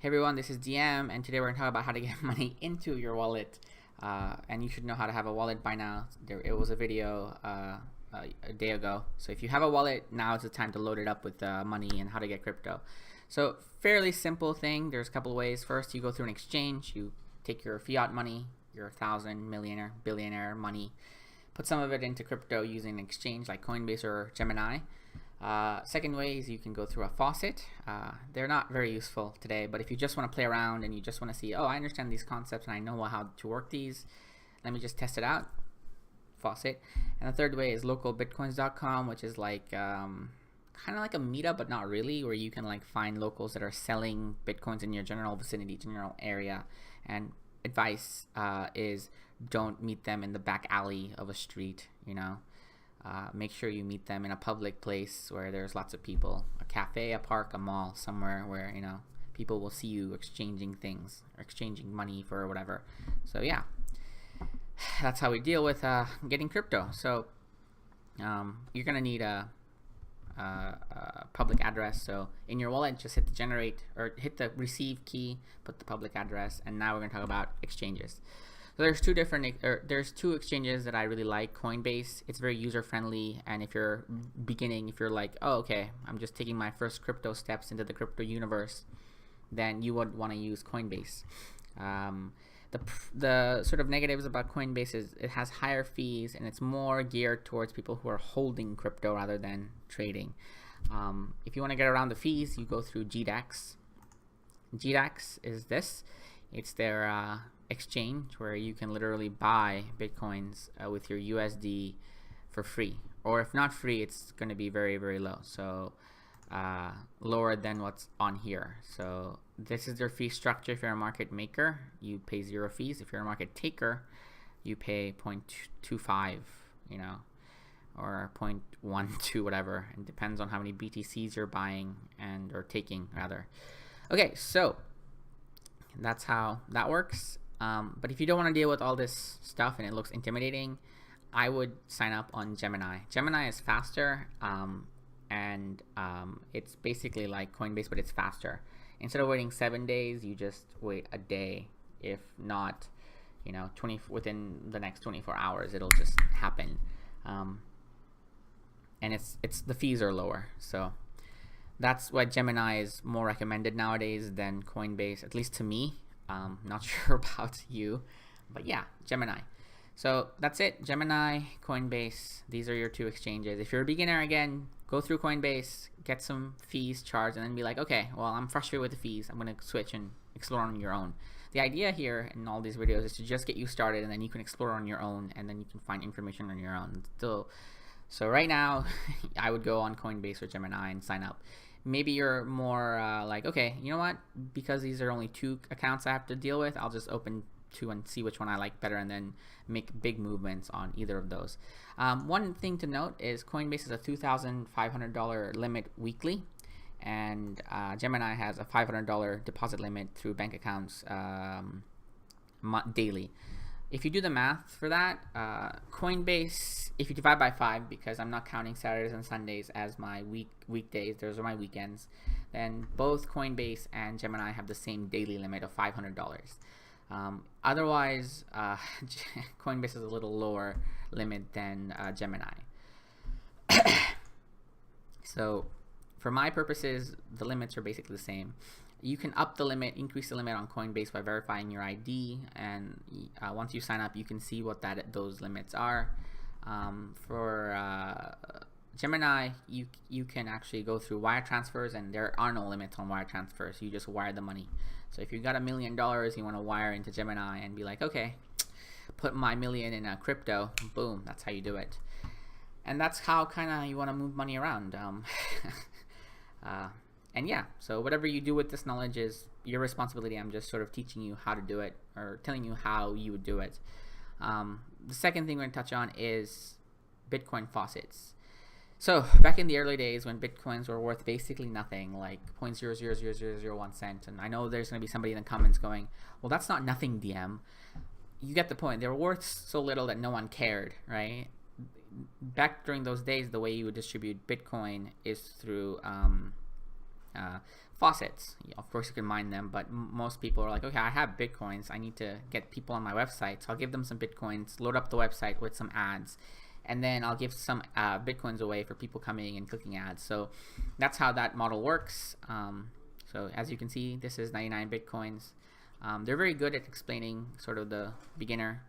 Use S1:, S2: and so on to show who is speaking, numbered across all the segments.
S1: Hey everyone, this is DM, and today we're going to talk about how to get money into your wallet. And you should know how to have a wallet by now. It was a video a day ago. So if you have a wallet, now is the time to load it up with money and how to get crypto. So fairly simple thing. There's a couple of ways. First, you go through an exchange. You take your fiat money, your 1,000, millionaire, billionaire money, put some of it into crypto using an exchange like Coinbase or Gemini. Second way is you can go through a faucet. They're not very useful today, but if you just want to play around and you just want to see, oh, I understand these concepts and I know how to work these, let me just test it out. Faucet. And the third way is LocalBitcoins.com, which is like kind of like a meetup, but not really, where you can like find locals that are selling Bitcoins in your general vicinity, general area. And advice is don't meet them in the back alley of a street, you know. Make sure you meet them in a public place where there's lots of people, a cafe, a park, a mall, somewhere where, you know, people will see you exchanging things or exchanging money for whatever. So yeah, that's how we deal with getting crypto. So you're gonna need a public address. So in your wallet, just hit the generate or hit the receive key, put the public address, and now we're gonna talk about exchanges. So there's two exchanges that I really like. Coinbase, it's very user friendly, and if you're beginning, if you're like, oh, okay, I'm just taking my first crypto steps into the crypto universe, then you would want to use Coinbase. The sort of negatives about Coinbase is it has higher fees and it's more geared towards people who are holding crypto rather than trading. If you want to get around the fees, you go through GDAX. GDAX is this. It's their exchange where you can literally buy Bitcoins with your USD for free. Or if not free, it's going to be very, very low. So lower than what's on here. So this is their fee structure. If you're a market maker, you pay 0 fees. If you're a market taker, you pay 0.25, you know, or 0.12, whatever. It depends on how many BTCs you're buying and or taking rather. Okay, so that's how that works. But if you don't want to deal with all this stuff and it looks intimidating, I would sign up on Gemini. Gemini is faster, and it's basically like Coinbase, but it's faster. Instead of waiting 7 days, you just wait a day. If not, you know, within the next 24 hours, it'll just happen. And it's the fees are lower, so that's why Gemini is more recommended nowadays than Coinbase, at least to me. Not sure about you, but yeah, Gemini. So that's it. Gemini, Coinbase, these are your two exchanges. If you're a beginner, again, go through Coinbase, get some fees charged, and then be like, okay, well, I'm frustrated with the fees. I'm going to switch and explore on your own. The idea here in all these videos is to just get you started, and then you can explore on your own, and then you can find information on your own. So right now, I would go on Coinbase or Gemini and sign up. Maybe you're more like, okay, you know what? Because these are only 2 accounts I have to deal with, I'll just open 2 and see which one I like better and then make big movements on either of those. One thing to note is Coinbase is a $2,500 limit weekly, and Gemini has a $500 deposit limit through bank accounts daily. If you do the math for that, Coinbase, if you divide by 5, because I'm not counting Saturdays and Sundays as my weekdays, those are my weekends, then both Coinbase and Gemini have the same daily limit of $500. Otherwise, Coinbase is a little lower limit than Gemini. So for my purposes, the limits are basically the same. You can up the limit, increase the limit on Coinbase by verifying your ID, and once you sign up, you can see what those limits are. For Gemini, you can actually go through wire transfers, and there are no limits on wire transfers. You just wire the money. So if you've got $1 million, you want to wire into Gemini and be like, okay, put my million in a crypto, boom, that's how you do it. And that's how kind of you want to move money around. And yeah, so whatever you do with this knowledge is your responsibility. I'm just sort of teaching you how to do it or telling you how you would do it. The second thing we're going to touch on is Bitcoin faucets. So back in the early days when Bitcoins were worth basically nothing, like 0.000001 cent, and I know there's going to be somebody in the comments going, well, that's not nothing, DM. You get the point. They were worth so little that no one cared, right? Back during those days, the way you would distribute Bitcoin is through faucets. Of course, you can mine them, but most people are like, okay, I have Bitcoins. I need to get people on my website. So I'll give them some Bitcoins, load up the website with some ads, and then I'll give some Bitcoins away for people coming and clicking ads. So that's how that model works. So as you can see, this is 99 Bitcoins. They're very good at explaining sort of the beginner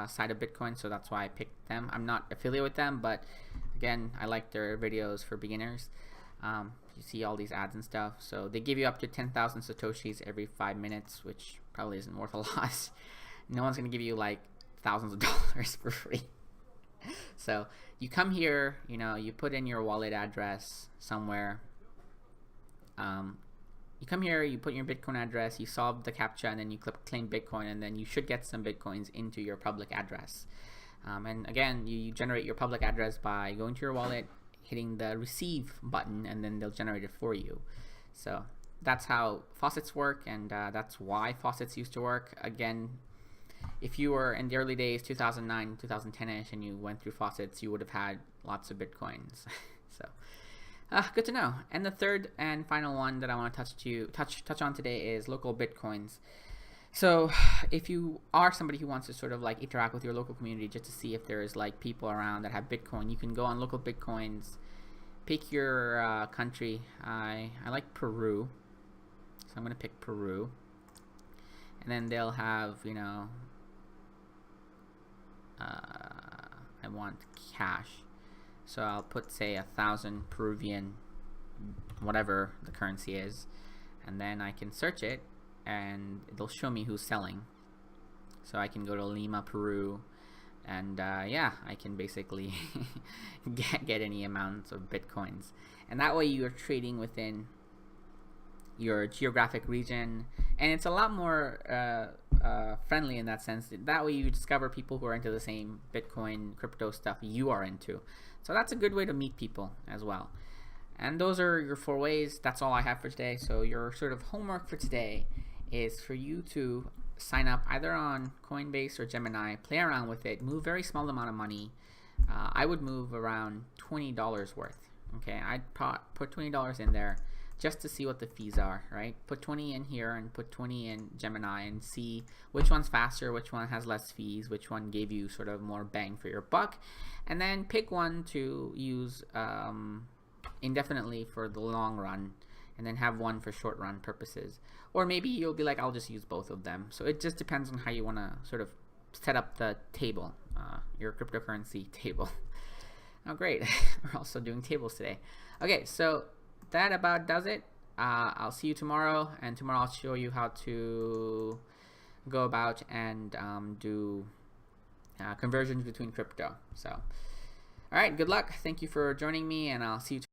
S1: side of Bitcoin, so that's why I picked them. I'm not affiliated with them, but again, I like their videos for beginners. You see all these ads and stuff. So they give you up to 10,000 Satoshis every 5 minutes, which probably isn't worth a lot. No one's going to give you like thousands of dollars for free. So you come here, you know, you put in your wallet address somewhere. You come here, you put your Bitcoin address, you solve the CAPTCHA, and then you click claim Bitcoin, and then you should get some Bitcoins into your public address. And again, you generate your public address by going to your wallet, hitting the receive button, and then they'll generate it for you. So that's how faucets work, and that's why faucets used to work. Again, if you were in the early days, 2009, 2010-ish, and you went through faucets, you would have had lots of Bitcoins. So good to know. And the third and final one that I want to touch on today is LocalBitcoins. So if you are somebody who wants to sort of like interact with your local community just to see if there's like people around that have Bitcoin, you can go on LocalBitcoins, pick your country. I like Peru, so I'm going to pick Peru. And then they'll have, you know, I want cash. So I'll put, say, 1,000 Peruvian, whatever the currency is. And then I can search it, and it'll show me who's selling. So I can go to Lima, Peru, and yeah, I can basically get any amounts of Bitcoins. And that way you're trading within your geographic region, and it's a lot more friendly in that sense. That way you discover people who are into the same Bitcoin crypto stuff you are into. So that's a good way to meet people as well. And those are your 4 ways. That's all I have for today. So your sort of homework for today is for you to sign up either on Coinbase or Gemini, play around with it, move very small amount of money. I would move around $20 worth. Okay, I'd put $20 in there just to see what the fees are, right? Put 20 in here and put 20 in Gemini and see which one's faster, which one has less fees, which one gave you sort of more bang for your buck, and then pick one to use indefinitely for the long run, and then have one for short run purposes. Or maybe you'll be like, I'll just use both of them. So it just depends on how you want to sort of set up the table, your cryptocurrency table. Oh, great. We're also doing tables today. Okay, so that about does it. I'll see you tomorrow, and tomorrow I'll show you how to go about and do conversions between crypto. So, all right, good luck. Thank you for joining me, and I'll see you tomorrow.